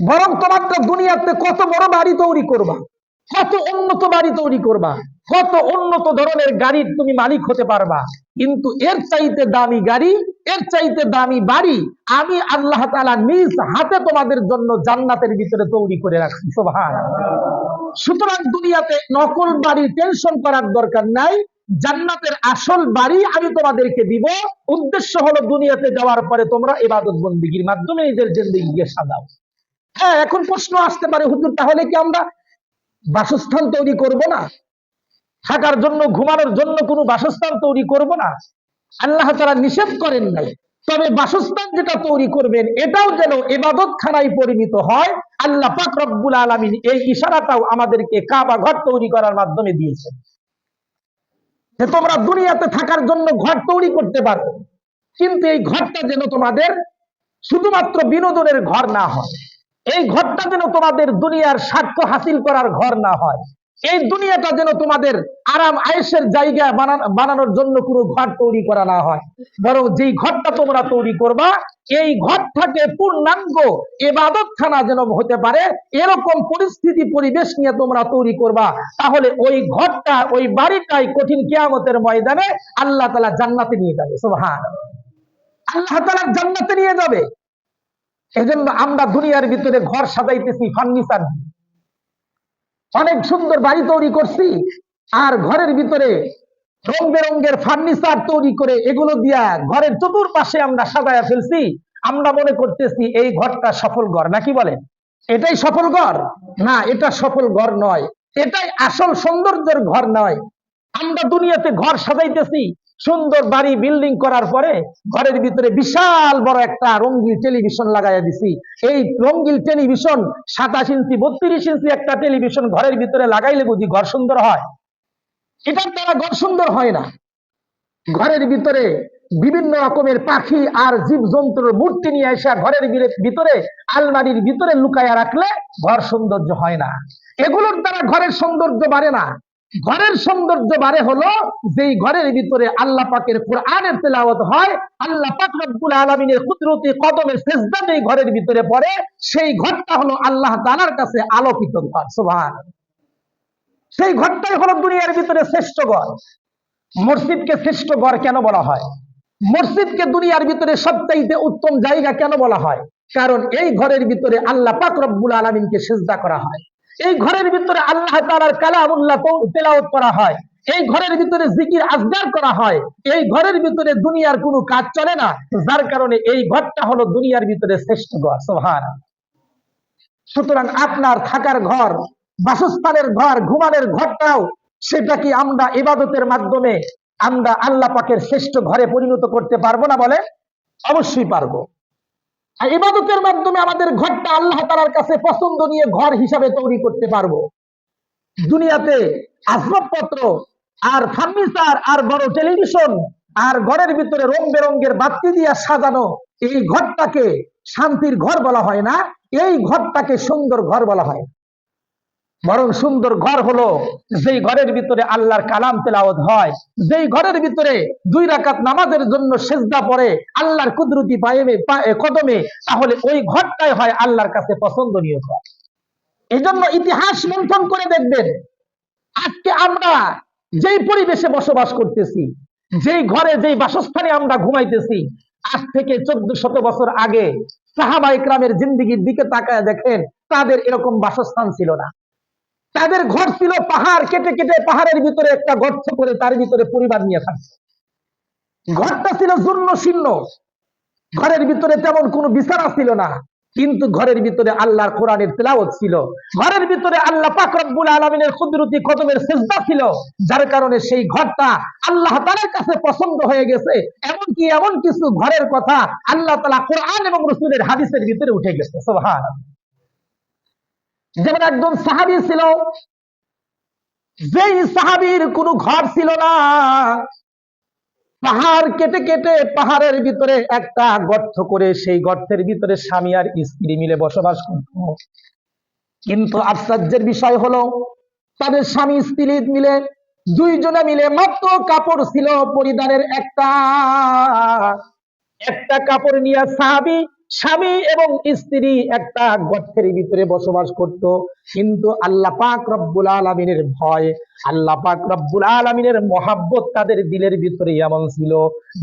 বরং তোমারটা দুনিয়াতে কত বড় বাড়ি তৈরি করবা, কত উন্নত বাড়ি তৈরি করবা, কত উন্নত ধরনের গাড়ির তুমি মালিক হতে পারবা, কিন্তু এর চাইতে দামি গাড়ি, এর চাইতে দামি বাড়ি আমি আল্লাহ তাআলা নিজ হাতে তোমাদের জন্য জান্নাতের ভিতরে তৈরি করে রাখছি। সুবহানাল্লাহ। সুতরাং দুনিয়াতে নকল বাড়ি টেনশন করার দরকার নাই। জান্নাতের আসল বাড়ি আমি তোমাদেরকে দিব। উদ্দেশ্য হলো দুনিয়াতে যাওয়ার পরে তোমরা ইবাদত বন্দেগীর মাধ্যমে নিজের জিন্দেগিকে সাজাও। হ্যাঁ, এখন প্রশ্ন আসতে পারে, হুজুর তাহলে কি আমরা বাসস্থান তৈরি করব না? থাকার জন্য, ঘুমানোর জন্য কোনো বাসস্থান তৈরি করব না? আল্লাহ তাআলা নিষেধ করেন নাই, তবে বাসস্থান যেটা তৈরি করবেন এটাও যেন ইবাদতখানায় পরিণত হয়। আল্লাহ পাক রব্বুল আলামিন এই ইশারাটাও আমাদেরকে কাবা ঘর তৈরি করার মাধ্যমে দিয়েছেন, যে তোমরা দুনিয়াতে থাকার জন্য ঘর তৈরি করতে পারো, কিন্তু এই ঘরটা যেন তোমাদের শুধুমাত্র বিনোদনের ঘর না হয়, এই ঘরটা যেন তোমাদের দুনিয়ার স্বার্থ হাসিল করার ঘর না হয়, এই দুনিয়াটা যেন তোমাদের আরাম আয়েশের জায়গা বানানোর জন্য কোনো ঘর তৈরি করা না হয়, বরং যেই ঘরটা তোমরা তৈরি করবা এই ঘরটাকে পূর্ণাঙ্গ ইবাদতখানা যেন হতে পারে এরকম পরিস্থিতি পরিবেশ নিয়ে তোমরা তৈরি করবা। তাহলে ওই ঘরটা, ওই বাড়িটাই কঠিন কিয়ামতের ময়দানে আল্লাহ তাআলা জান্নাতে নিয়ে যাবে। সুবহানাল্লাহ। আল্লাহ তাআলা জান্নাতে নিয়ে যাবে। এজন্য আমরা দুনিয়ার ভিতরে ঘর সাজাইতেছি ফার্নিচার, অনেক সুন্দর বাড়ি তৈরি করছি, আর ঘরের ভিতরে রং বেরঙের ফার্নিচার তৈরি করে এগুলো দিয়া ঘরের চতুর্পাশে আমরা সাজায়া ফেলছি। আমরা মনে করতেছি এই ঘরটা সফল ঘর, নাকি বলেন? এটাই সফল ঘর না, এটা সফল ঘর নয়, এটাই আসল সৌন্দর্যের ঘর নয়। আমরা দুনিয়াতে ঘর সাজাইতেছি, সুন্দর বাড়ি বিল্ডিং করার পরে ঘরের ভিতরে বিশাল বড় একটা রঙিন টেলিভিশন লাগাইয়া দিছি। এই রঙিন টেলিভিশন 27 ইঞ্চি 32 ইঞ্চি একটা টেলিভিশন ঘরের ভিতরে লাগাইলে বুঝি ঘর সুন্দর হয়? এটার দ্বারা ঘর সুন্দর হয় না। ঘরের ভিতরে বিভিন্ন রকমের পাখি আর জীবজন্তুর মূর্তি নিয়ে এসে ঘরের ভিতরে আলমারির ভিতরে লুকায়া রাখলে ঘর সৌন্দর্য হয় না। এগুলোর দ্বারা ঘরের সৌন্দর্য বাড়ে না। ঘরের সৌন্দর্য বাড়ে হলো যেই ঘরের ভিতরে আল্লাহ পাকের কোরআনের তেলাওয়াত হয়, আল্লাহ পাক রব্বুল আলামিনের কুদরতি কদমের সিজদা যেই ঘরের ভিতরে পড়ে, সেই ঘরটা হলো আল্লাহ তাআলার কাছে আলোকিত ঘর। সুবহানাল্লাহ। সেই ঘরটাই হলো দুনিয়ার ভিতরে শ্রেষ্ঠ ঘর। মসজিদকে শ্রেষ্ঠ ঘর কেন বলা হয়? মসজিদকে দুনিয়ার ভিতরে সবচাইতে উত্তম জায়গা কেন বলা হয়? কারণ এই ঘরের ভিতরে আল্লাহ পাক রব্বুল আলামিনকে সিজদা করা হয়, এই ঘরের ভিতরে আল্লাহ তাআলার কালামুল্লাহ তেলাওয়াত করা হয়, এই ঘরের ভিতরে জিকির আজকার করা হয়, এই ঘরের ভিতরে দুনিয়ার কোনো কাজ চলে না, যার কারণে এই ঘরটা হলো দুনিয়ার ভিতরে শ্রেষ্ঠ ঘর। সুবহানাল্লাহ। সুতরাং আপনার থাকার ঘর, বাসস্থানের ঘর, ঘুমানোর ঘরটাও সেটা কি আমরা ইবাদতের মাধ্যমে আমরা আল্লাহ পাকের শ্রেষ্ঠ ঘরে পরিণত করতে পারবো না? বলে অবশ্যই পারবো। আর ইবাদতের মাধ্যমে আমাদের ঘরটা আল্লাহ তাআলার কাছে পছন্দনীয় ঘর হিসাবে তৈরি করতে পারবো। দুনিয়াতে আসবাবপত্র আর ফার্নিচার আর বড় টেলিভিশন আর ঘরের ভিতরে রং বেরঙের বাতি দিয়ে সাজানো এই ঘরটাকে শান্তির ঘর বলা হয় না, এই ঘরটাকে সুন্দর ঘর বলা হয়। বরং সুন্দর ঘর হলো যেই ঘরের ভিতরে আল্লাহর কালাম তেলাওয়াত হয়, যেই ঘরের ভিতরে 2 রাকাত নামাজের জন্য সিজদা পড়ে আল্লাহর কুদরতি কদমে, তাহলে ওই ঘরটাই হয় আল্লাহর কাছে পছন্দনীয় ঘর। এজন্য ইতিহাস মন্থন করে দেখবেন, আজকে আমরা যেই পরিবেশে বসবাস করতেছি, যেই ঘরে, যেই বাসস্থানে আমরা ঘুমাইতেছি, আজ থেকে 1400 বছর আগে সাহাবা ইকরামের জিন্দেগির দিকে তাকায় দেখেন, তাদের এরকম বাসস্থান ছিল না। তাদের ঘর ছিল পাহাড় কেটে কেটে পাহাড়ের ভিতরে একটা গর্ত করে তার ভিতরে পরিবার নিয়ে থাকছে। ঘরটা ছিল জীর্ণ শীর্ণ, ঘরের ভিতরে তেমন কোনো বিছানা ছিল না, কিন্তু ঘরের ভিতরে আল্লাহর কোরআনের তেলাওয়াত ছিল, ঘরের ভিতরে আল্লাহ পাক রব্বুল আলামিনের কুদরতি কদমের সিজদা ছিল, যার কারণে সেই ঘরটা আল্লাহ তাআলার কাছে পছন্দ হয়ে গেছে। এমনকি এমন কিছু ঘরের কথা আল্লাহ তাআলা কোরআন এবং রাসূলের হাদিসের ভিতরে উঠে গেছে। সুবহানাল্লাহ। যেমন একজন সাহাবী ছিল, যেই সাহাবীর কোনো ঘর ছিল না, পাহাড় কেটে কেটে পাহাড়ের ভিতরে একটা গর্ত করে সেই গর্তের ভিতরে স্বামী আর স্ত্রী মিলে বসবাস করত। কিন্তু আশ্চর্যের বিষয় হলো তাদের স্বামী স্ত্রী মিলে 2 জনে মিলে মাত্র কাপড় ছিল পরিধানের একটা কাপড় নিয়ে সাহাবী স্বামী এবং স্ত্রী একটা গর্তের ভিতরে বসবাস করত, কিন্তু আল্লাহ পাক রব্বুল আলামিনের ভয়, আল্লাহ পাক রব্বুল আলামিনের মহাব্বত তাদের দিলের ভিতরে এমন ছিল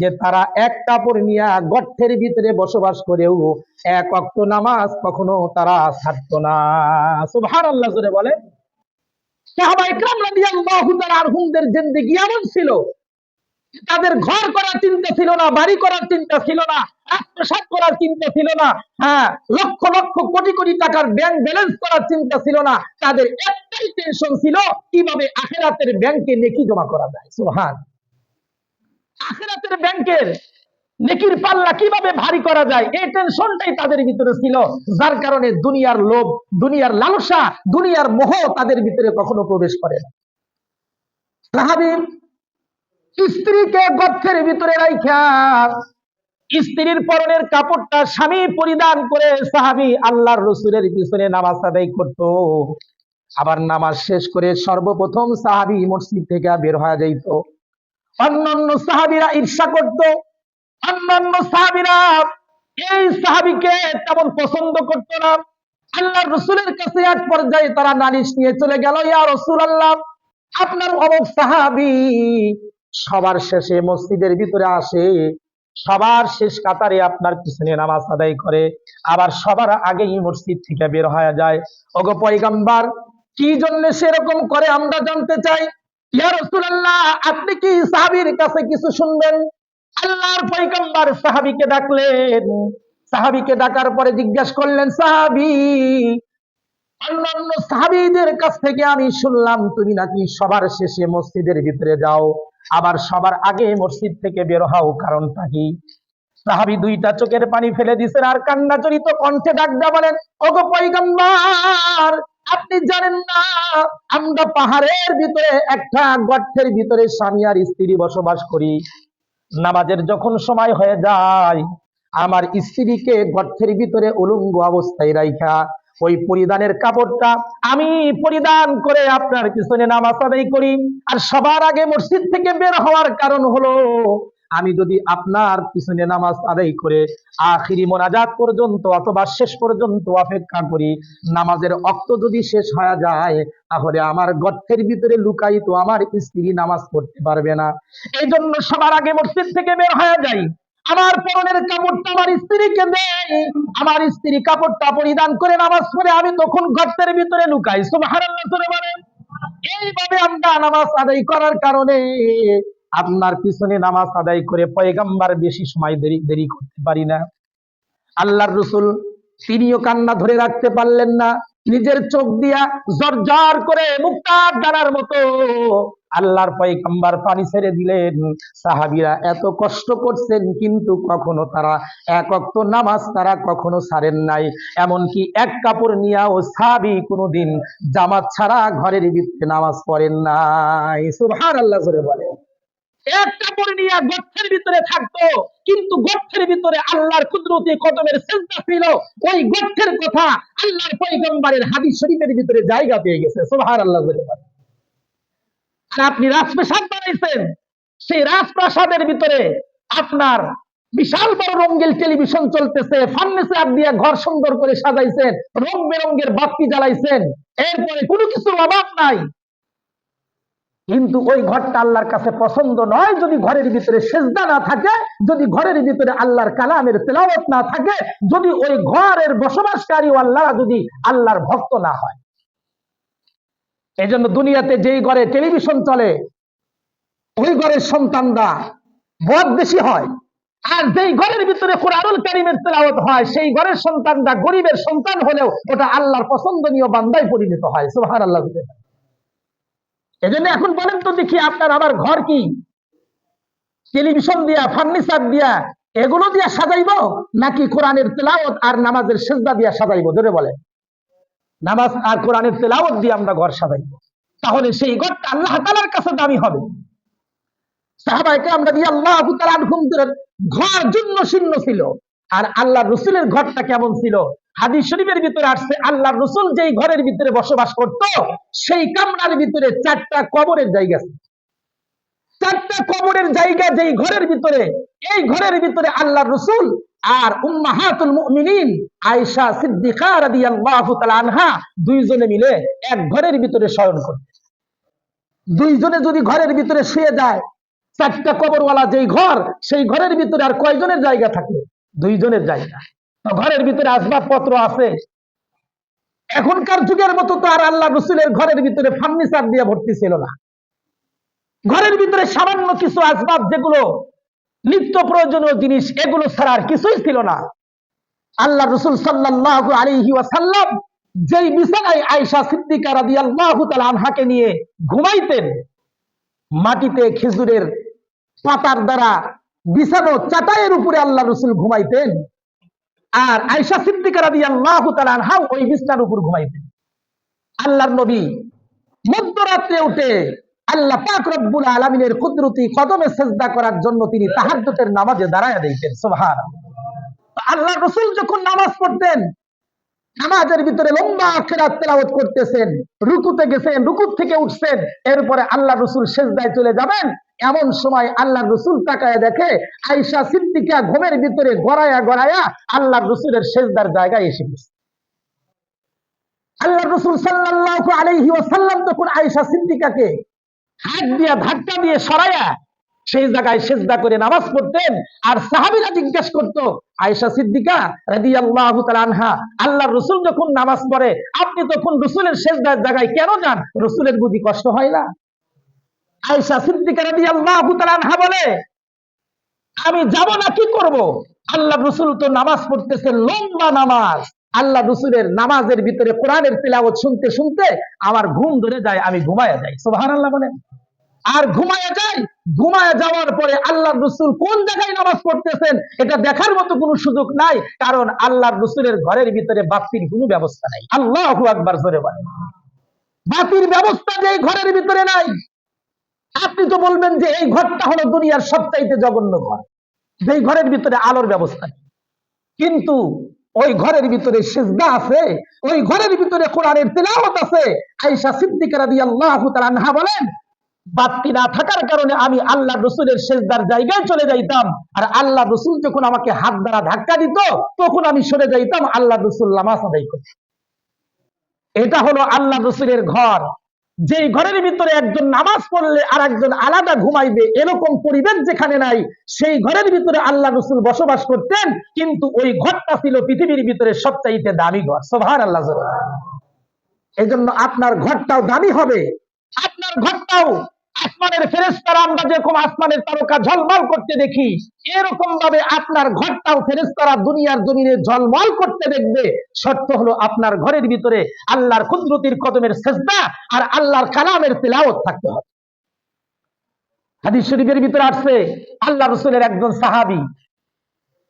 যে তারা এক কাপড় নিয়ে গর্তের ভিতরে বসবাস করেও এক ওয়াক্ত নামাজ কখনো তারা ছাড়তো না। সুবহানাল্লাহ জোরে বলে। সাহাবায়ে কেরাম রাদিয়াল্লাহু তাআলা আনহুমদের জিন্দেগি এমন ছিল, তাদের ঘর করার চিন্তা ছিল না, বাড়ি করার চিন্তা ছিল না, আত্মসাৎ করার চিন্তা ছিল না, হ্যাঁ, লক্ষ লক্ষ কোটি কোটি টাকার ব্যাংক ব্যালেন্স করার চিন্তা ছিল না। তাদের একটাই টেনশন ছিল, কিভাবে আখিরাতের ব্যাংকে নেকি জমা করা যায়। সুবহান। আখিরাতের ব্যাংকের নেকির পাল্লা কিভাবে ভারী করা যায়, এই টেনশনটাই তাদের ভিতরে ছিল। যার কারণে দুনিয়ার লোভ, দুনিয়ার লালসা, দুনিয়ার মোহ তাদের ভিতরে কখনো প্রবেশ করে না। সাহাবী স্ত্রীকে গর্তের ভিতরে রাইখা স্ত্রীর পরনের কাপড়টা স্বামী পরিধান করে সাহাবী আল্লাহর রাসূলের পিছনে নামাজ আদায় করত। আবার নামাজ শেষ করে সর্বপ্রথম সাহাবী মসজিদ থেকে বের হয়ে যাইত। অন্যান্য সাহাবীরা ঈর্ষা করত, অন্যান্য সাহাবীরা এই সাহাবীকে তেমন পছন্দ করত না। আল্লাহর রাসূলের কাছে এক পর্যায়ে তারা নালিশ নিয়ে চলে গেল, ইয়া রাসূলুল্লাহ, আপনার অমুক সাহাবী সবার শেষে মসজিদের ভিতরে আসে, সবার শেষ কাতারে আপনার পিছনে নামাজ আদায় করে, আবার সবার আগেই মসজিদ থেকে বের হয়ে যায়। ওগো পয়গম্বর, কি জন্য সেরকম করে আমরা জানতে চাই। ইয়া রাসূলুল্লাহ, আপনি কি সাহাবীর কাছে কিছু শুনবেন? আল্লাহর পয়গম্বর সাহাবীকে ডাকলেন। সাহাবীকে ডাকার পরে জিজ্ঞাসা করলেন, সাহাবী, অন্যান্য সাহাবীদের কাছ থেকে আমি শুনলাম তুমি নাকি সবার শেষে মসজিদের ভিতরে যাও, আবার সবার আগে মসজিদ থেকে বের হও, কারণটা কি? সাহাবী দুইটা চোখের পানি ফেলে দিয়েছেন আর কান্নাজড়িত কণ্ঠে ডাক দিয়ে বলেন, ওগো পয়গম্বর, আপনি জানেন না আমরা পাহাড়ের ভিতরে একটা গর্তের ভিতরে স্বামী আর স্ত্রী বসবাস করি। নামাজের যখন সময় হয়ে যায়, আমার স্ত্রীকে গর্তের ভিতরে উলঙ্গ অবস্থায় রাইখা ওই পরিধানের কাপড়টা আমি পরিধান করে আপনার পিছনে নামাজ আদায় করি। আর সবার আগে মসজিদ থেকে বের হওয়ার কারণ হলো, আমি যদি আপনার পিছনে নামাজ আদায় করে আখিরি মোনাজাত পর্যন্ত অথবা শেষ পর্যন্ত অপেক্ষা করি, নামাজের ওয়াক্ত যদি শেষ হয়ে যায়, তাহলে আমার গর্তের ভিতরে লুকায়িত আমার স্ত্রী নামাজ পড়তে পারবে না। এই জন্য সবার আগে মসজিদ থেকে বের হয়ে যাই, আমার পরনের কাপড়টা আমার স্ত্রীকে দেয়, আমার স্ত্রী কাপড়টা পরিধান করে নামাজ পড়ে, আমি তখন গর্তের ভিতরে লুকাই। সুবহানাল্লাহ বলেন। এইভাবে আমরা নামাজ আদায় করার কারণে আপনার পিছনে নামাজ আদায় করে পয়গম্বর বেশি সময় দেরি করতে পারি না। আল্লাহর রাসূল তিনিও কান্না ধরে রাখতে পারলেন না, নিজের চোখ দিয়া জর্জর করে মুক্তার দানার মতো আল্লাহর পয়গম্বর পানি ছেড়ে দিলেন। সাহাবীরা এত কষ্ট করছেন, কিন্তু কখনো তারা এক ওয়াক্ত নামাজ তারা কখনো ছাড়েন নাই। এমনকি এক কাপড় নিয়েও সাহাবী কোনোদিন জামাত ছাড়া ঘরের ভিতরে নামাজ পড়েন নাই। সুবহানাল্লাহ জোরে বলেন। এক কাপড় নিয়ে গর্তের ভিতরে থাকতো, কিন্তু গর্তের ভিতরে আল্লাহর কুদরতি কদমের সিজদা ছিল। ওই গর্তের কথা আল্লাহর পয়গম্বরের হাদিস শরীফের ভিতরে জায়গা পেয়ে গেছে। সুবহানাল্লাহ বলে। আর আপনি রাজপ্রাসাদ বানাইছেন, সেই রাজপ্রাসাদের ভিতরে আপনার বিশাল বড় রঙিন টেলিভিশন চলতেছে, ফার্নিচার দিয়ে ঘর সুন্দর করে সাজাইছেন, রং বেরঙের বাতি জ্বালাইছেন, এরপরে কোনো কিছুর অভাব নাই, কিন্তু ওই ঘরটা আল্লাহর কাছে পছন্দ নয় যদি ঘরের ভিতরে সেজদা না থাকে, যদি ঘরের ভিতরে আল্লাহর কালামের তেলাওয়াত না থাকে, যদি ওই ঘরের বসবাসকারী আল্লাহ যদি আল্লাহর ভক্ত না হয়। এই জন্য দুনিয়াতে যেই ঘরে টেলিভিশন চলে ওই ঘরের সন্তানরা বদ বেশি হয়, আর যেই ঘরের ভিতরে কুরআনুল কারীমের তেলাওয়াত হয় সেই ঘরের সন্তানরা গরিবের সন্তান হলেও ওটা আল্লাহর পছন্দনীয় বান্দায় পরিণত হয়। সুবহানাল্লাহ। এজন্য এখন বলেন তো দেখি, আপনার আমার ঘর কি টেলিভিশন দিয়া, ফার্নিচার দিয়া, এগুলো দিয়া সাজাইবো, নাকি কোরআনের তেলাওয়াত আর নামাজের সিজদা দিয়া সাজাইবো? ধরে বলেন। নামাজ আর কোরআনের তেলাওয়াত দিয়ে আমরা ঘর সাজাইবো, তাহলে সেই ঘরটা আল্লাহ তাআলার কাছে দামি হবে। সাহাবায়ে কেরাম রাদিয়াল্লাহু তাআলা আনহুমদের ঘর জীর্ণ শীর্ণ ছিল, আর আল্লাহর রাসূলের ঘরটা কেমন ছিল? হাদিস শরীফের ভিতরে আসছে, আল্লাহর রাসূল যেই ঘরের ভিতরে বসবাস করত সেই কামরার ভিতরে 4টা কবরের জায়গা ছিল। 4টা কবরের জায়গা যেই ঘরের ভিতরে, এই ঘরের ভিতরে আল্লাহর রাসূল আর উম্মাহাতুল মুমিনিন আয়েশা সিদ্দিকা রাদিয়াল্লাহু তাআলা আনহা দুইজনে মিলে এক ঘরের ভিতরে শয়ন করতেন। দুইজনে যদি ঘরের ভিতরে শুয়ে যায়, চারটা কবরওয়ালা যেই ঘর, সেই ঘরের ভিতরে আর কয়জনের জায়গা থাকে? দুইজনের জায়গা। তো ঘরের ভিতরে আসবাবপত্র আছে। এখনকার যুগের মতো তো আর আল্লাহ রাসূলের ঘরের ভিতরে ফার্নিচার দিয়ে ভর্তি ছিল না। ঘরের ভিতরে সামান্য কিছু আসবাব, যেগুলো নিত্য প্রয়োজনীয় জিনিস, এগুলো ছাড়া আর কিছুই ছিল না। আল্লাহ রাসূল সাল্লাল্লাহু আলাইহি ওয়াসাল্লাম যেই বিছানায় আয়েশা সিদ্দিকা রাদিয়াল্লাহু তাআলা আনহাকে নিয়ে ঘুমাইতেন, মাটিতে খেজুরের পাতার দ্বারা বিছানো চাটাইয়ের উপরে আল্লাহ রাসূল ঘুমাইতেন, আর আয়েশা সিদ্দিকা রাদিয়াল্লাহু তাআলা আনহা ওই বিছানার উপর ঘুমাইতেন। আল্লাহর নবী মধ্যরাত্রে উঠে আল্লাহ পাক রব্বুল আলামিনের কুদরতি কদমে সিজদা করার জন্য তিনি তাহাজ্জুদের নামাজে দাঁড়ায়া দিতেন। সুবহানাল্লাহ। আল্লাহ রাসূল যখন নামাজ পড়তেন, নামাজের ভিতরে লম্বা কিরাত তেলাওয়াত করতেছেন, রুকুতে গেছেন, রুকু থেকে উঠছেন, এরপরে আল্লাহ রাসূল সিজদায় চলে যাবেন, এমন সময় আল্লাহ রাসূল তাকায় দেখে আয়েশা সিদ্দিকা ঘুমের ভিতরে গড়ায়া গড়ায়া আল্লাহ রাসূলের সিজদার জায়গায় এসে গেছে। আল্লাহ রাসূল সাল্লাল্লাহু আলাইহি ওয়াসাল্লাম তখন আয়েশা সিদ্দিকাকে হাত দিয়া ধাক্কা দিয়ে সরাইয়া সেই জায়গায় সিজদা করে নামাজ পড়তেন। আর সাহাবীরা জিজ্ঞাসা করতো, আয়েশা সিদ্দিকা রাদিয়াল্লাহু তাআলা আনহা, আল্লাহর রাসূল যখন নামাজ পড়ে আপনি তখন রাসূলের সিজদার জায়গায় কেন যান? রাসূলের বুঝি কষ্ট হয় না? আয়েশা সিদ্দিকা রাদিয়াল্লাহু তাআলা আনহা বলে, আমি যাব না, কি করব? আল্লাহ রাসূল তো নামাজ পড়তেছেন, লম্বা নামাজ। আল্লাহ রাসূলের নামাজের ভিতরে কোরআনের তিলাওয়াত শুনতে শুনতে আমার ঘুম ধরে যায়, আমি ঘুমায়া যাই। সুবহানাল্লাহ বলেন। আর ঘুমায়া যায়, ঘুমায়া যাওয়ার পরে আল্লাহ রাসূল কোন জায়গায় নামাজ পড়তেছেন এটা দেখার মতো কোনো সুযোগ নাই, কারণ আল্লাহ রাসূলের ঘরের ভিতরে বাতির কোনো ব্যবস্থা নাই। আল্লাহু আকবার জোরে বলেন। বাতির ব্যবস্থা যে ঘরের ভিতরে নাই, আপনি তো বলবেন যে এই ঘরটা হলো দুনিয়ার সবচাইতে জঘন্য ঘর, যেই ঘরের ভিতরে আলোর ব্যবস্থা নেই। কিন্তু ওই ঘরের ভিতরে সিজদা আছে, ওই ঘরের ভিতরে কোরআনের তিলাওয়াত আছে। আয়েশা সিদ্দিকা রাদিয়াল্লাহু তাআলা আনহা বলেন, বাতি না থাকার কারণে আমি আল্লাহ রাসূলের সিজদার জায়গায় চলে যাইতাম, আর আল্লাহ রাসূল যখন আমাকে হাত দ্বারা ধাক্কা দিত তখন আমি সরে যাইতাম, আল্লাহ রাসূল নামাজ আদায় করতেন। এটা হলো আল্লাহ রাসূলের ঘর, যেই ঘরের ভিতরে একজন নামাজ পড়লে আর একজন আলাদা ঘুমাইবে, এরকম পরিবেশ যেখানে নাই, সেই ঘরের ভিতরে আল্লাহ রাসূল বসবাস করতেন। কিন্তু ওই ঘরটা ছিল পৃথিবীর ভিতরে সবচাইতে দামি ঘর। সুবহানাল্লাহ। এই জন্য আপনার ঘরটাও দামি হবে, আপনার ঘরটাও আসমানের ফেরেশতারা আমরা যেরকম আসমানের তারকা ঝলমল করতে দেখি, এরকম ভাবে আপনার ঘরটাও ফেরেশতারা দুনিয়ার জমিনে ঝলমল করতে দেখবে। শর্ত হলো আপনার ঘরের ভিতরে আল্লাহর কুদরতির কদমের সিজদা আর আল্লাহর কালামের তিলাওয়াত থাকতে হবে। হাদিস শরীফের ভিতরে আসছে, আল্লাহ রাসূলের একজন সাহাবী,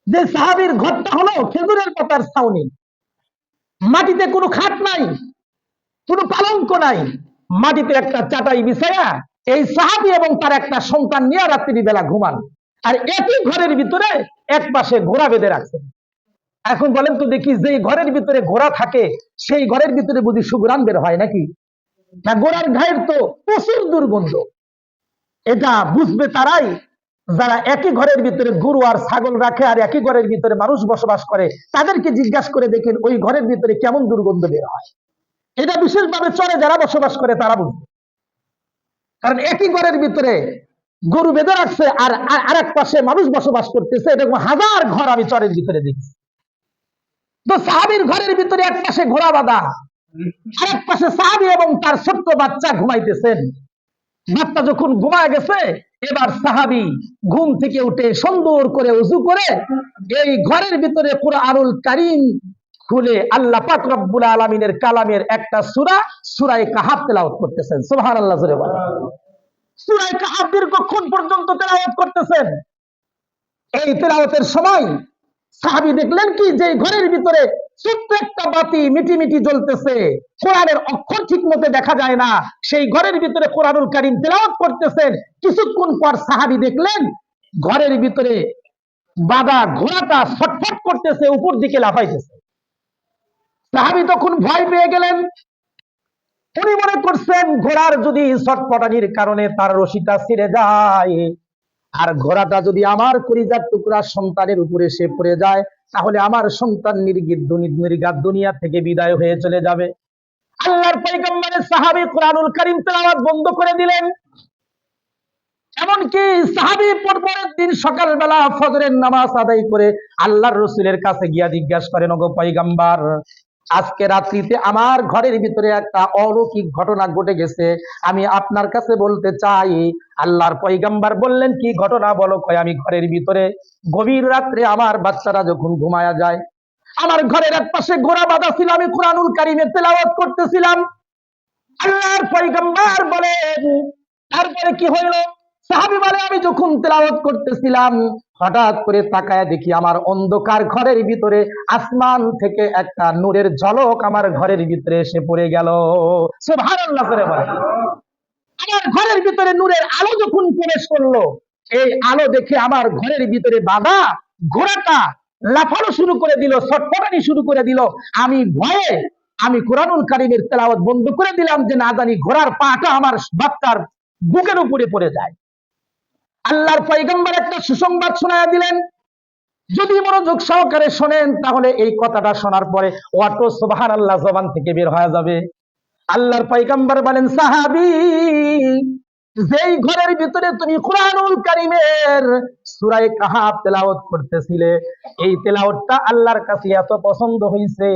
যে সাহাবীর ঘরটা হলো খেজুরের পাতার ছাউনি, মাটিতে কোনো খাট নাই, কোনো পালঙ্ক নাই, মাটিতে একটা চাটাই বিছায়া এই সাহাবী এবং তার একটা সন্তান নিয়ে রাত্রি বেলা ঘুমান। আর একই ঘরের ভিতরে এক পাশে ঘোড়া বেঁধে রাখছেন। এখন বলেন তো দেখি, যে ঘরের ভিতরে ঘোড়া থাকে সেই ঘরের ভিতরে বুঝি সুঘ্রাণ বের হয় নাকি? না, ঘোড়ার গায়ের তো প্রচুর দুর্গন্ধ। এটা বুঝবে তারাই যারা একই ঘরের ভিতরে গরু আর ছাগল রাখে আর একই ঘরের ভিতরে মানুষ বসবাস করে। তাদেরকে জিজ্ঞাসা করে দেখেন ওই ঘরের ভিতরে কেমন দুর্গন্ধ বের হয়। এটা বিশেষভাবে চরে যারা বসবাস করে তারা বুঝবে, কারণ একই ঘরের ভিতরে গরু বেঁধে রাখছে আর আরেক পাশে মানুষ বসবাস করতেছে, এরকম হাজার ঘর আমি চরের ভিতরে দেখছি। তো সাহাবীর ঘরের ভিতরে এক পাশে ঘোড়া বাঁধা, আরেক পাশে সাহাবী এবং তার ছোট্ট বাচ্চা ঘুমাইতেছেন। বাচ্চা যখন ঘুমায় গেছে, এবার সাহাবী ঘুম থেকে উঠে সুন্দর করে ওযু করে এই ঘরের ভিতরে কুরআনুল কারীম খুলে আল্লাহ পাক রব্বুল আলামিনের কালামের একটা সূরা, সূরা কাহাফ তেলাওয়াত করতেছেন। সুবহানাল্লাহ জোরে বলেন। সূরা কাহাফ দীর্ঘক্ষণ পর্যন্ত তেলাওয়াত করতেছেন। এই তেলাওয়াতের সময় সাহাবী দেখলেন কি, যে ঘরের ভিতরে ছোট্ট একটা বাতি মিটি মিটি জ্বলতেছে, কোরআনের অক্ষর ঠিক মতো দেখা যায় না, সেই ঘরের ভিতরে কোরআনুল কারীম তেলাওয়াত করতেছেন। কিছুক্ষণ পর সাহাবী দেখলেন ঘরের ভিতরে বাঁধা ঘোড়াটা ছটফট করতেছে, উপর দিকে লাফাইতেছে। সাহাবী তখন ভয় পেয়ে গেলেন। উনি মনে করছেন ঘোড়ার যদি ছটফটানির কারণে তার রশিটা ছিঁড়ে যায়, আর ঘোড়াটা যদি আমার কলিজার টুকরা সন্তানের উপরে সে পড়ে যায়, তাহলে আমার সন্তান নির্ঘাত দুনিয়া থেকে বিদায় হয়ে চলে যাবে। আল্লাহর পয়গম্বরের সাহাবী কুরআনুল কারীম তেলাওয়াত বন্ধ করে দিলেন। এমনকি সাহাবী পরের দিন সকালবেলা ফজরের নামাজ আদায় করে আল্লাহর রাসূলের কাছে গিয়া জিজ্ঞাসা করেন, ওগো পয়গম্বর, আজকে রাত্রিতে আমার ঘরের ভিতরে একটা অলৌকিক ঘটনা ঘটে গেছে, আমি আপনার কাছে বলতে চাই। আল্লাহর পয়গম্বর বললেন, কি ঘটনা বলো? কয়, আমি ঘরের ভিতরে গভীর রাত্রে আমার বাচ্চারা যখন ঘুমায়া যায়, আমার ঘরের এক পাশে ঘোড়া বাঁধা ছিল, আমি কুরআনুল কারীমের তেলাওয়াত করতেছিলাম। আল্লাহর পয়গম্বর বলেন, তারপরে কি হলো? সাহাবী বলে, আমি যখন তেলাওয়াত করতেছিলাম, হঠাৎ করে তাকায় দেখি আমার অন্ধকার ঘরের ভিতরে আসমান থেকে একটা নূরের ঝলক আমার ঘরের ভিতরে এসে পড়ে গেল। সুবহানাল্লাহ করে বলে, আমার ঘরের ভিতরে নূরের আলো যখন প্রবেশ করলো, এই আলো দেখে আমার ঘরের ভিতরে বাঁধা ঘোড়াটা লাফানো শুরু করে দিল, ছটফটানি শুরু করে দিল। আমি ভয়ে আমি কুরআনুল কারীমের তেলাওয়াত বন্ধ করে দিলাম, যে না জানি ঘোড়ার পাটা আমার বাচ্চার বুকের উপরে পড়ে যায়। আল্লাহর পয়গম্বর একটা সুসংবাদ শোনায়া দিলেন, যদি মনোযোগ সহকারে শোনেন তাহলে এই কথাটা শোনার পরে অটো সুবহানাল্লাহ জবান থেকে বের হয়ে যাবে। আল্লাহর পয়গম্বর বলেন, সাহাবী, যেই ঘরের ভিতরে তুমি কুরআনুল কারীমের সূরা কাহাফ তেলাওয়াত করতেছিলে, এই তেলাওয়াতটা আল্লাহর কাছে এত পছন্দ হইছে,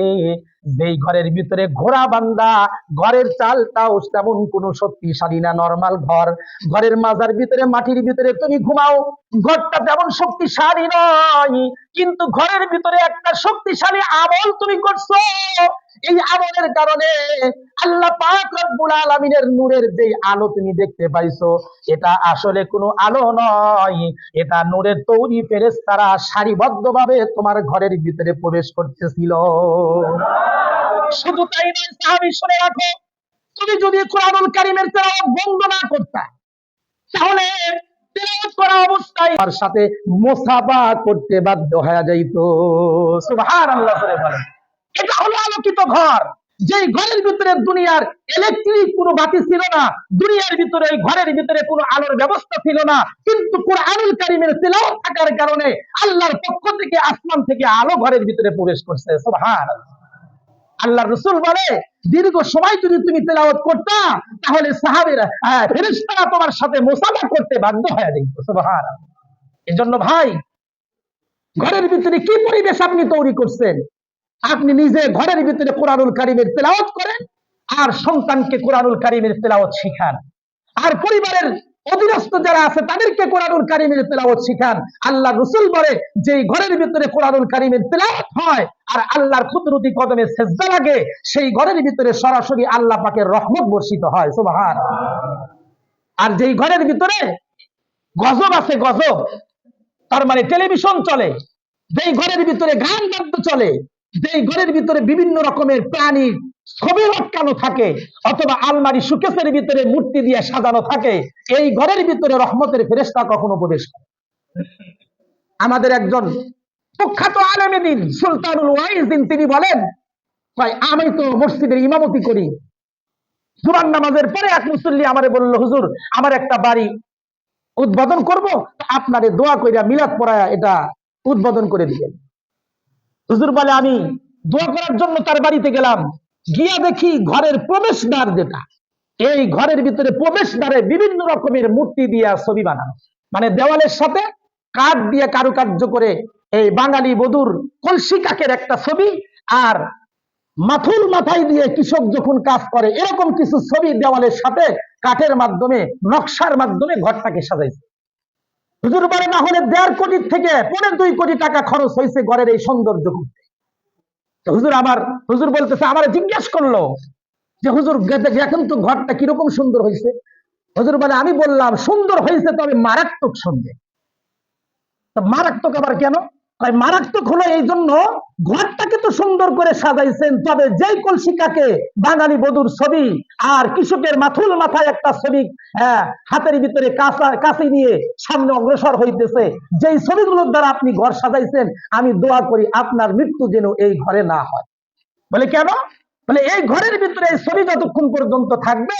যেই ঘরের ভিতরে ঘোড়া বান্ধা, ঘরের চালটাও তেমন কোনো শক্তিশালী না, নরমাল ঘর, ঘরের মাজার ভিতরে মাটির ভিতরে তুমি ঘুমাও, ঘরটা তেমন শক্তিশালী নয়, কিন্তু ঘরের ভিতরে একটা শক্তিশালী আমল তুমি করছো। এই আমলের কারণে আল্লাহ পাক রব্বুল আলামিনের নূরের যে আলো তুমি দেখতে পাইছো, এটা আসলে কোনো আলো নয়, এটা নূরের তৈরি ফেরেশতারা সারিবদ্ধভাবে তোমার ঘরের ভিতরে প্রবেশ করতেছিল। শুধু তাই নয় সাহাবী, শুনে রাখো, তুমি যদি কুরআনুল কারীমের তেলাওয়াত বন্ধ না করতা, তাহলে তেলাওয়াত করা অবস্থায় তার সাথে মুসাফা করতে বাধ্য হয়ে যাইত। সুবহানাল্লাহ করে বলেন, এটা হলো আলোকিত ঘর, যে ঘরের ভিতরে দুনিয়ার ইলেকট্রিক কোনো বাতি ছিল না, দুনিয়ার ভিতরে এই ঘরের ভিতরে কোনো আলোর ব্যবস্থা ছিল না, কিন্তু কুরআনুল কারীমের তেলাওয়াত থাকার কারণে আল্লাহর পক্ষ থেকে আসমান থেকে আলো ঘরের ভিতরে প্রবেশ করছে। সুবহানাল্লাহ। আল্লাহর রাসূল বলে, দীর্ঘ সময় যদি তুমি তেলাওয়াত করতা, তাহলে সাহাবীরা ফেরেশতারা তোমার সাথে মুসাফা করতে বাধ্য হয়ে যেত। সুবহানাল্লাহ। এজন্য ভাই, ঘরের ভিতরে কি পরিবেশ আপনি তৈরি করছেন? আপনি নিজে ঘরের ভিতরে কুরআনুল কারীমের তেলাওয়াত করেন, আর সন্তানকে কুরআনুল কারীমের তেলাওয়াত শিখান, আর পরিবারের অধীনস্থ যারা আছে তাদেরকে কুরআনুল কারীমের তেলাওয়াত শিখান। আল্লাহ রাসূল বলে, যে ঘরের ভিতরে কুরআনুল কারীমের তেলাওয়াত হয় আর আল্লাহর কুদরতি কদমে সিজদা লাগে, সেই ঘরের ভিতরে সরাসরি আল্লাহ পাকের রহমত বর্ষিত হয়। সুবহানাল্লাহ। আর যেই ঘরের ভিতরে গজব আছে, গজব, তার মানে টেলিভিশন চলে, যেই ঘরের ভিতরে গান বাদ্য চলে, যেই ঘরের ভিতরে বিভিন্ন রকমের প্রাণী ছবি লটকানো থাকে, অথবা আলমারি সুকেসের ভিতরে মূর্তি দিয়ে সাজানো থাকে, এই ঘরের ভিতরে রহমতের ফেরেশতা কখনো প্রবেশ করে। আমাদের একজন প্রখ্যাত আলেমে দ্বীন সুলতানুল ওয়াইজিন তিনি বলেন, ভাই আমি তো মসজিদের ইমামতি করি, জুমার নামাজের পরে এক মুসল্লি আমারে বলল, হুজুর আমার একটা বাড়ি উদ্বোধন করব, আপনারে দোয়া কইরা মিলাদ পড়ায়া এটা উদ্বোধন করে দিবেন। হুজুর বলে, আমি দোয়া করার জন্য তার বাড়িতে গেলাম, গিয়া দেখি ঘরের প্রবেশদ্বার যেটা, এই ঘরের ভিতরে প্রবেশদ্বারে বিভিন্ন রকমের মূর্তি দিয়া ছবি বানানো, মানে দেওয়ালের সাথে কাঠ দিয়ে কারুকার্য করে এই বাঙালি বধুর কলসি কাকের একটা ছবি, আর মাথুর মাথায় দিয়ে কৃষক যখন কাজ করে এরকম কিছু ছবি দেওয়ালের সাথে কাঠের মাধ্যমে নকশার মাধ্যমে ঘরটাকে সাজাইছে। হুজুর বলে, না হলে 1.5 কোটি থেকে 2.5 কোটি টাকা খরচ হয়েছে ঘরের এই সৌন্দর্য করতে। হুজুর বলতেছে, আমার জিজ্ঞেস করলো যে হুজুর এখন তো ঘরটা কিরকম সুন্দর হয়েছে। হুজুর বলে, আমি বললাম সুন্দর হয়েছে, তবে মারাত্মক সুন্দর। মারাত্মক আবার কেন? মারাত্মক হলো এই জন্য, ঘরটাকে তো সুন্দর করে সাজাইছেন, তবে যেই কলসিকাকে বাঙালি বধুর ছবি আর কৃষকের মাথায় একটা ছবি হাতের ভিতরে কাঁচি নিয়ে সামনে অগ্রসর হইতেছে, যেই ছবিগুলোর দ্বারা আপনি ঘর সাজাইছেন, আমি দোয়া করি আপনার মৃত্যু যেন এই ঘরে না হয়। বলে কেন? বলে এই ঘরের ভিতরে এই ছবি যতক্ষণ পর্যন্ত থাকবে,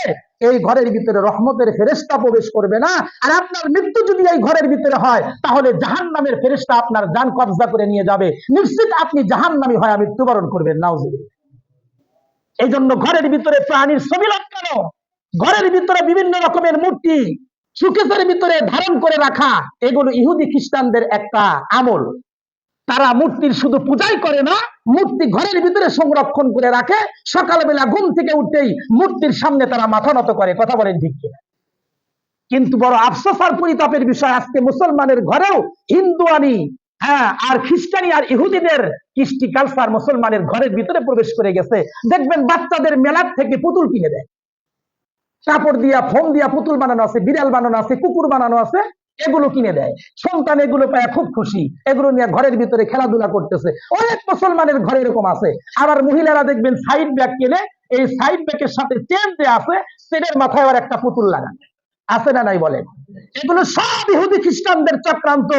এই ঘরের ভিতরে রহমতের ফেরেশতা প্রবেশ করবে না। আর আপনার মৃত্যু যদি এই ঘরের ভিতরে হয়, তাহলে জাহান্নামের ফেরেশতা আপনার জান কবজা করে নিয়ে যাবে। নিশ্চিত আপনি জাহান্নামী হয়ে মৃত্যুবরণ করবেন। নাউজুবিল্লাহ। এই জন্য ঘরের ভিতরে প্রাণীর ছবি লাগানো, ঘরের ভিতরে বিভিন্ন রকমের মূর্তি সুকেসের ভিতরে ধারণ করে রাখা, এগুলো ইহুদি খ্রিস্টানদের একটা আমল। তারা মূর্তির শুধু পূজাই করে না, মূর্তি ঘরের ভিতরে সংরক্ষণ করে রাখে। সকালবেলা ঘুম থেকে উঠতেই মূর্তির সামনে তারা মাথা নত করে। কথা বলেন ঠিক কিনা? কিন্তু বড় আফসোস আর পরিতাপের বিষয়, আজকে মুসলমানের ঘরেও হিন্দুয়ানি, আর খ্রিস্টানি আর ইহুদিদের কৃষ্টি কালচার মুসলমানের ঘরের ভিতরে প্রবেশ করে গেছে। দেখবেন বাচ্চাদের মেলার থেকে পুতুল কিনে দেয়, কাপড় দিয়া ফোম দিয়া পুতুল বানানো আছে, বিড়াল বানানো আছে, কুকুর বানানো আছে, এগুলো কিনে দেয়। সন্তান এগুলো পায় খুব খুশি, এগুলো নিয়ে ঘরের ভিতরে খেলাধুলা করতেছে। অনেক মুসলমানের ঘরে এরকম আছে। আবার মহিলারা দেখবেন সাইড ব্যাগ কিনে, এই সাইড ব্যাগের সাথে চেন যে আছে, চেনের মাথায় আবার একটা পুতুল লাগানো আছে না নাই বলেন? এগুলো সব ইহুদি খ্রিস্টানদের চক্রান্ত।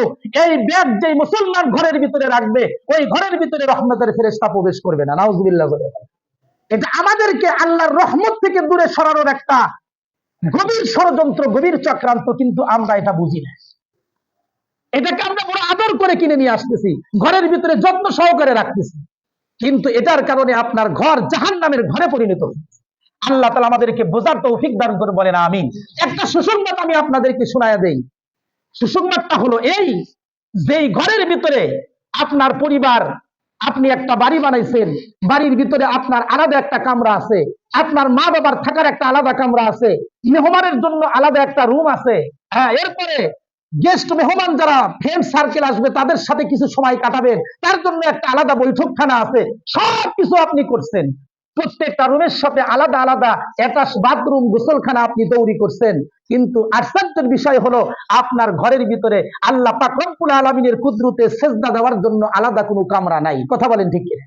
এই ব্যাগ যে মুসলমান ঘরের ভিতরে রাখবে, ওই ঘরের ভিতরে রহমতের ফেরেশতা প্রবেশ করবে না। নাউজুবিল্লাহ। এটা আমাদেরকে আল্লাহর রহমত থেকে দূরে সরানোর একটা গভীর ষড়যন্ত্র, গভীর চক্রান্ত, কিন্তু আমরা এটা বুঝি না। এটাকে আমরা বড় আদর করে কিনে নিয়ে আসতেছি, ঘরের ভিতরে যত্ন সহকারে রাখতেছি, কিন্তু এটার কারণে আপনার ঘর জাহান্নামের ঘরে পরিণত হচ্ছে। আল্লাহ তাআলা আমাদেরকে বোঝার তৌফিক দান করে বলেন আমিন। একটা সুসংবাদ আমি আপনাদেরকে শোনায়া দেই। সুসংবাদটা হলো এই, যেই ঘরের ভিতরে আপনার পরিবার, আপনি একটা বাড়ি বানাইছেন, বাড়ির ভিতরে আপনার আলাদা একটা কামরা আছে, আপনার মা বাবার থাকার একটা আলাদা কামরা আছে, মেহমানের জন্য আলাদা একটা রুম আছে, এরপরে গেস্ট মেহমান যারা ফ্রেন্ড সার্কেল আসবে তাদের সাথে কিছু সময় কাটাবেন, তার জন্য একটা আলাদা বৈঠকখানা আছে। সবকিছু আপনি করছেন, প্রত্যেকটা রুমের সাথে আলাদা আলাদা অ্যাটাচ বাথরুম, গোসলখানা আপনি তৈরি করছেন। কিন্তু আশ্চর্যের বিষয় হলো, আপনার ঘরের ভিতরে আল্লাহ পাক রব্বুল আলামিনের কুদরতে সেজদা দেওয়ার জন্য আলাদা কোনো কামরা নাই। কথা বলেন ঠিক কিনা?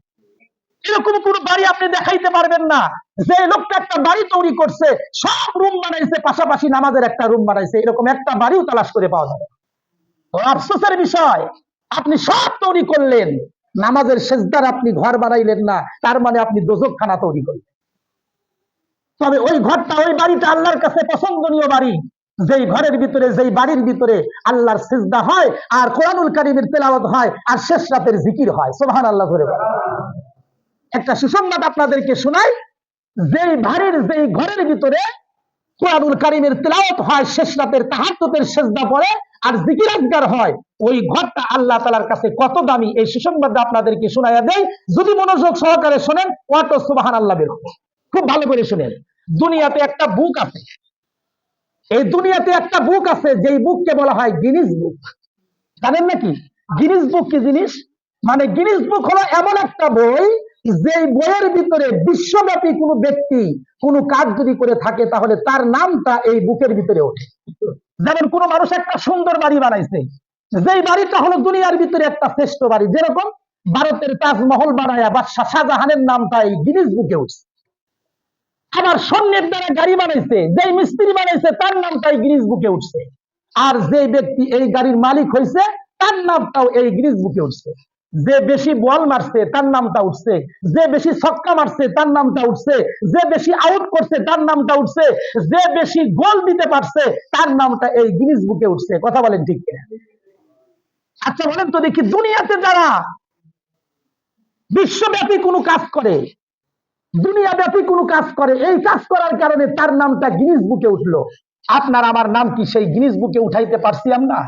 এরকম কোনো বাড়ি আপনি দেখাইতে পারবেন না। যে লোকটা একটা বাড়ি তৈরি করছে, সব রুম বানাইছে, পাশাপাশি নামাজের একটা রুম বানাইছে, এরকম একটা বাড়িও তালাশ করে পাওয়া যাবে। আফসোসের বিষয়, আপনি সব তৈরি করলেন, নামাজের সেজদার আপনি ঘর বানাইলেন না, তার মানে আপনি দোজখখানা তৈরি করলেন। তবে ওই ঘরটা, ওই বাড়িটা আল্লাহর কাছে পছন্দনীয় বাড়ি, যেই ঘরের ভিতরে, যেই বাড়ির ভিতরে আল্লাহর সিজদা হয়, আর কোরআনুল কারীমের তেলাওয়াত হয়, আর শেষ রাতের জিকির হয়। সুবহানাল্লাহ করে বলেন। একটা সুসংবাদ আপনাদেরকে শোনাই, যেই বাড়ির, যেই ঘরের ভিতরে কোরআনুল কারীমের তেলাওয়াত হয়, শেষ রাতের তাহাজ্জুদের সিজদা পড়ে, আর জিকির আজকার হয়, ওই ঘরটা আল্লাহ তাআলার কাছে কত দামি, এই সুসংবাদ আপনাদেরকে শোনায়া দেই। যদি মনোযোগ সহকারে শোনেন, অটো সুবহানাল্লাহ বের হবে। খুব ভালো করে শুনেন। দুনিয়াতে একটা বুক আছে, এই দুনিয়াতে একটা বুক আছে, যেই বুককে বলা হয় গিনিস বুক। জানেন নাকি গিনিস বুক কি জিনিস? মানে গিনিস বুক হলো এমন একটা বই, যে বইয়ের ভিতরে বিশ্বব্যাপী কোনো ব্যক্তি কোনো কাজ যদি করে থাকে, তাহলে তার নামটা এই বুকের ভিতরে ওঠে। যেমন কোনো মানুষ একটা সুন্দর বাড়ি বানাইছে, যেই বাড়িটা হলো দুনিয়ার ভিতরে একটা শ্রেষ্ঠ বাড়ি, যেরকম ভারতের তাজমহল বানায়া বাদশাহ শাহজাহানের নামটা এই গিনিস বুকে উঠছে। আবার স্বর্ণের দ্বারা গাড়ি বানাইছে, যেই মিস্ত্রি বানাইছে, তার নামটাই গিনিস বুকে উঠছে। আর যে ব্যক্তি এই গাড়ির মালিক হয়েছে, তার নামটাও এই গিনিস বুকে উঠছে। যে বেশি বল মারছে, তার নামটা উঠছে। যে বেশি ছক্কা মারছে, তার নামটা উঠছে। যে বেশি আউট করছে, তার নামটা উঠছে। যে বেশি গোল দিতে পারছে, তার নামটা এই গিনিস বুকে উঠছে। কথা বলেন ঠিক কিনা? আচ্ছা বলেন তো দেখি, দুনিয়াতে যারা বিশ্বব্যাপী কোনো কাজ করে, দুনিয়াব্যাপী কোনো কাজ করে, এই কাজ করার কারণে তার নামটা গিনিস বুকে উঠলো, আপনার আমার নাম কি সেই গিনিস বুকে উঠাইতে পারছি আমরা?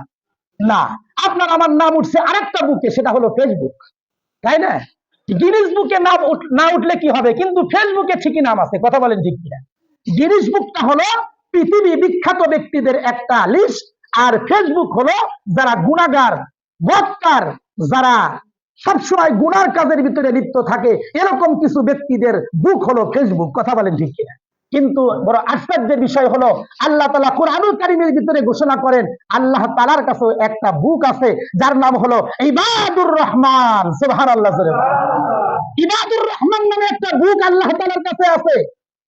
না। আপনার আমার নাম উঠছে আরেকটা বুকে, সেটা হলো ফেসবুক, তাই না? গিনিস বুকে নাম না উঠলে কি হবে, কিন্তু ফেসবুকে ঠিকই নাম আছে। কথা বলেন ঠিক কিনা? গিনিস বুকটা হলো পৃথিবী বিখ্যাত ব্যক্তিদের একটা লিস্ট, আর ফেসবুক হলো যারা গুনাহগার, বদকার, যারা সবসময় গুনার কাজের ভিতরে লিপ্ত থাকে, এরকম কিছু ব্যক্তিদের বুক হলো ফেসবুক। কথা বলেন ঠিক কিনা? কিন্তু বড় আশ্চর্যের বিষয় হলো, আল্লাহ তাআলা কোরআনুল কারীমের ভিতরে ঘোষণা করেন, আল্লাহ তাআলার কাছে একটা বুক আছে, যার নাম হলো ইবাদুর রহমান। সুবহানাল্লাহ। ইবাদুর রহমান নামে একটা বুক আল্লাহ তাআলার কাছে আছে,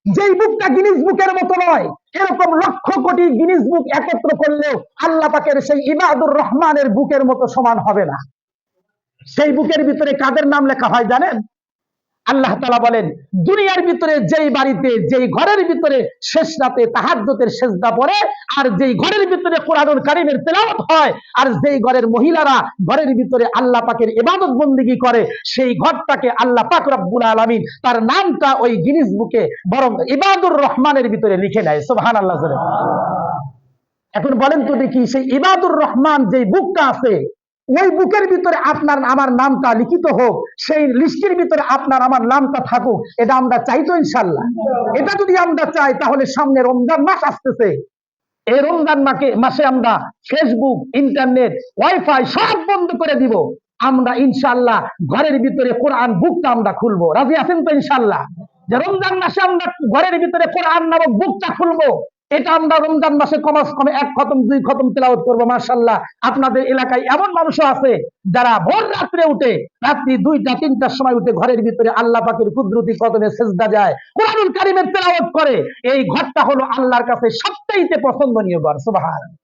যেই বুকটা গিনিস বুকের মতো নয়। এরকম লক্ষ কোটি গিনিস বুক একত্র করলেও আল্লাহ পাকের সেই ইবাদুর রহমানের বুকের মতো সমান হবে না। সেই বুকের ভিতরে কাদের নাম লেখা হয় জানেন? আল্লাহ তাআলা বলেন, দুনিয়ার ভিতরে যেই বাড়িতে যেই ঘরের ভিতরে শেষ রাতে তাহাজ্জুদের সিজদা পড়ে, আর যেই ঘরের ভিতরে কোরআনুল কারীমের তেলাওয়াত হয়, আর যেই ঘরের মহিলারা ঘরের ভিতরে আল্লাহ পাকের ইবাদত বন্দেগী করে, সেই ঘরটাকে আল্লাহ পাক রব্বুল আলামিন তার নামটা ওই গিনেস বুকে বরং ইবাদুর রহমানের ভিতরে লিখে নেয়। সুবহানাল্লাহ। এখন বলেন তো দেখি, সেই ইবাদুর রহমান যে বুকটা আছে, ওই বুকের ভিতরে আপনার আমার নামটা লিখিত হোক, সেই লিস্টের ভিতরে আপনার আমার নামটা থাকুক, এটা আমরা চাই তো ইনশাল্লাহ? এটা যদি আমরা চাই, তাহলে সামনে রমজান মাস আসতেছে, এই রমজান মাসে আমরা ফেসবুক, ইন্টারনেট, ওয়াইফাই সব বন্ধ করে দিব। আমরা ইনশাল্লাহ ঘরের ভিতরে কোরআন বুকটা আমরা খুলবো। রাজি আছেন তো ইনশাল্লাহ? যে রমজান মাসে আমরা ঘরের ভিতরে কোরআন নামক বুকটা খুলবো, এটা আমরা রমজান মাসে কমাস কমে 1 খতম 2 খতম তেলাওয়াত করবো। মাশাআল্লাহ, আপনাদের এলাকায় এমন মানুষও আছে যারা ভোর রাত্রে উঠে, রাত্রি 2টা 3টার সময় উঠে ঘরের ভিতরে আল্লাহ পাকের কুদরতি কদমে সিজদা যায়, কোরআনুল কারীমের তেলাওয়াত করে। এই ঘরটা হলো আল্লাহর কাছে সবচেয়ে পছন্দনীয় ঘর। সুবহানাল্লাহ।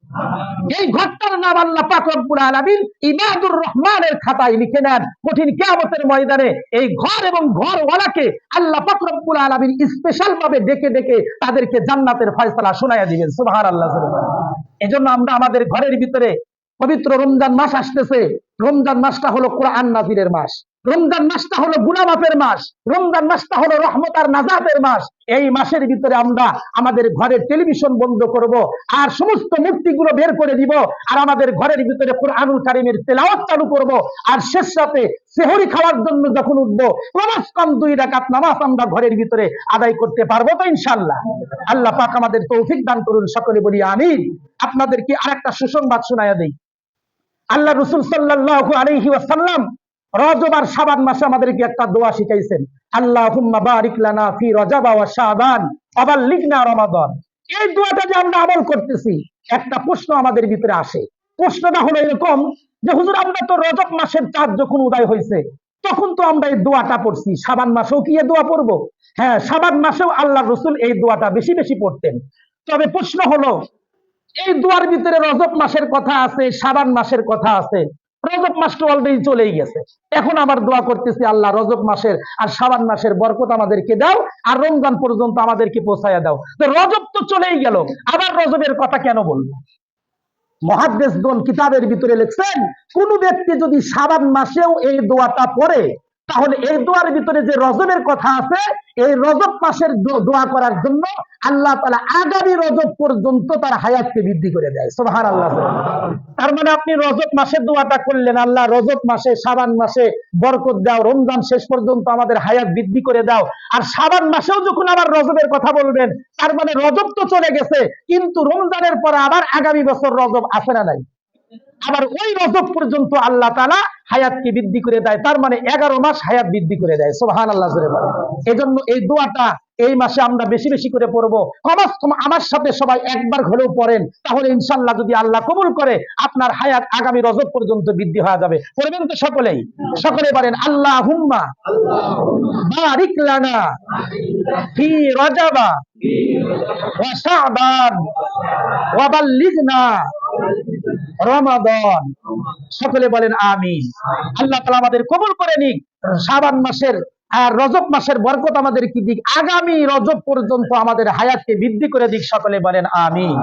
এই ঘরটার নাম আল্লাহ পাক রব্বুল আলামিন ইবাদুর রহমানের খাতায় লিখে নেন। কঠিন কিয়ামতের ময়দানে এই ঘর এবং ঘরওয়ালাকে আল্লাহ পাক রব্বুল আলামিন স্পেশাল ভাবে ডেকে ডেকে তাদেরকে জান্নাতের ফয়সালা শোনায়া দিবেন। সুবহানাল্লাহ। এজন্য আমরা আমাদের ঘরের ভিতরে, পবিত্র রমজান মাস আসতেছে, রমজান মাসটা হলো কোরআন নাজিলের মাস, রমজান মাসটা হলো গুনাহ মাফের মাস, রমজান মাসটা হলো রহমত আর নাজাতের মাস। এই মাসের ভিতরে আমরা আমাদের ঘরের টেলিভিশন বন্ধ করব, আর সমস্ত মূর্তিগুলো বের করে দিব, আর আমাদের ঘরের ভিতরে কোরআনুল কারীমের তেলাওয়াত চালু করব। আর শেষ রাতে সেহরি খাওয়ার জন্য যখন উঠবো, কমস কম 2 রাকাত নামাজ আমরা ঘরের ভিতরে আদায় করতে পারবো তো ইনশাআল্লাহ? আল্লাহ পাক আমাদের তৌফিক দান করুন, সকলে বলি আমিন। আপনাদেরকে আরেকটা সুসংবাদ শোনায়া দেই। আল্লাহ রাসূল সাল্লাল্লাহু আলাইহি ওয়াসাল্লাম রজব আর শাবান মাসে আমাদেরকে একটা দোয়া শিখাইছেন, আল্লাহুম্মা বারিক লানা ফি রজব ওয়া শাবান ওয়া বাল্লিগনা রমাদান। এই দোয়াটা যে আমরা আমল করতেছি, একটা প্রশ্ন আমাদের ভিতরে আসে। প্রশ্নটা হলো এরকম যে, হুজুর আমরা তো রজব মাসের চাঁদ যখন উদয় হয়েছে তখন তো আমরা এই দোয়াটা পড়ছি, শাবান মাসেও কি এই দোয়া পড়বো? হ্যাঁ, শাবান মাসেও আল্লাহ রাসূল এই দোয়াটা বেশি বেশি পড়তেন। তবে প্রশ্ন হলো, এই দোয়ার ভিতরে রজব মাসের কথা আছে, শাবান মাসের কথা আছে, রজব মাসটা অলরেডি চলেই গেছে। এখন আবার দোয়া করতেছি, আল্লাহ রজব মাসের আর শাবান মাসের বরকত আমাদেরকে দাও, আর রমজান পর্যন্ত আমাদেরকে পৌঁছায়া দাও। তো রজব তো চলেই গেল, আবার রজবের কথা কেন বলবো? মুহাদ্দিসগণ কিতাবের ভিতরে লিখছেন, কোন ব্যক্তি যদি শাবান মাসেও এই দোয়াটা পড়ে, তাহলে এই দোয়ার ভিতরে যে রজবের কথা আছে, এই রজব মাসের দোয়া করার জন্য আল্লাহ তাআলা আগামী রজব পর্যন্ত তার হায়াতকে বৃদ্ধি করে দেয়। সুবহানাল্লাহ। তার মানে আপনি রজব মাসের দোয়াটা করলেন, আল্লাহ রজব মাসে শাবান মাসে বরকত দাও, রমজান শেষ পর্যন্ত আমাদের হায়াত বৃদ্ধি করে দাও। আর শাবান মাসেও যখন আবার রজবের কথা বলবেন, তার মানে রজব তো চলে গেছে, কিন্তু রমজানের পরে আবার আগামী বছর রজব আসে না নাই? আবার ওই রজব পর্যন্ত আল্লাহ তাআলা হায়াতকে বৃদ্ধি করে দেয়, তার মানে 11 মাস হায়াত বৃদ্ধি করে দেয়। সুবহানাল্লাহ। এজন্য এই দোয়াটা এই মাসে আমরা বেশি বেশি করে পড়বো। কমস কম আমার সাথে সবাই একবার হলেও পড়েন, তাহলে ইনশাআল্লাহ যদি আল্লাহ কবুল করে আপনার হায়াত আগামী রজব পর্যন্ত বৃদ্ধি হয়ে যাবে। পড়বেন তো সকলেই? সকলে বলেন, আল্লাহুম্মা বারিক লানা ফি রজবা ওয়া শাবান ওয়া বাল্লিগনা রমাদান। সকলে বলেন আমিন। আল্লাহ তাআলা আমাদের কবুল করে নিক, শাবান মাসের আর রজব মাসের বরকত আমাদের কি দিক, আগামী রজব পর্যন্ত আমাদের হায়াতকে বৃদ্ধি করে দিক। সকলে বলেন আমিন।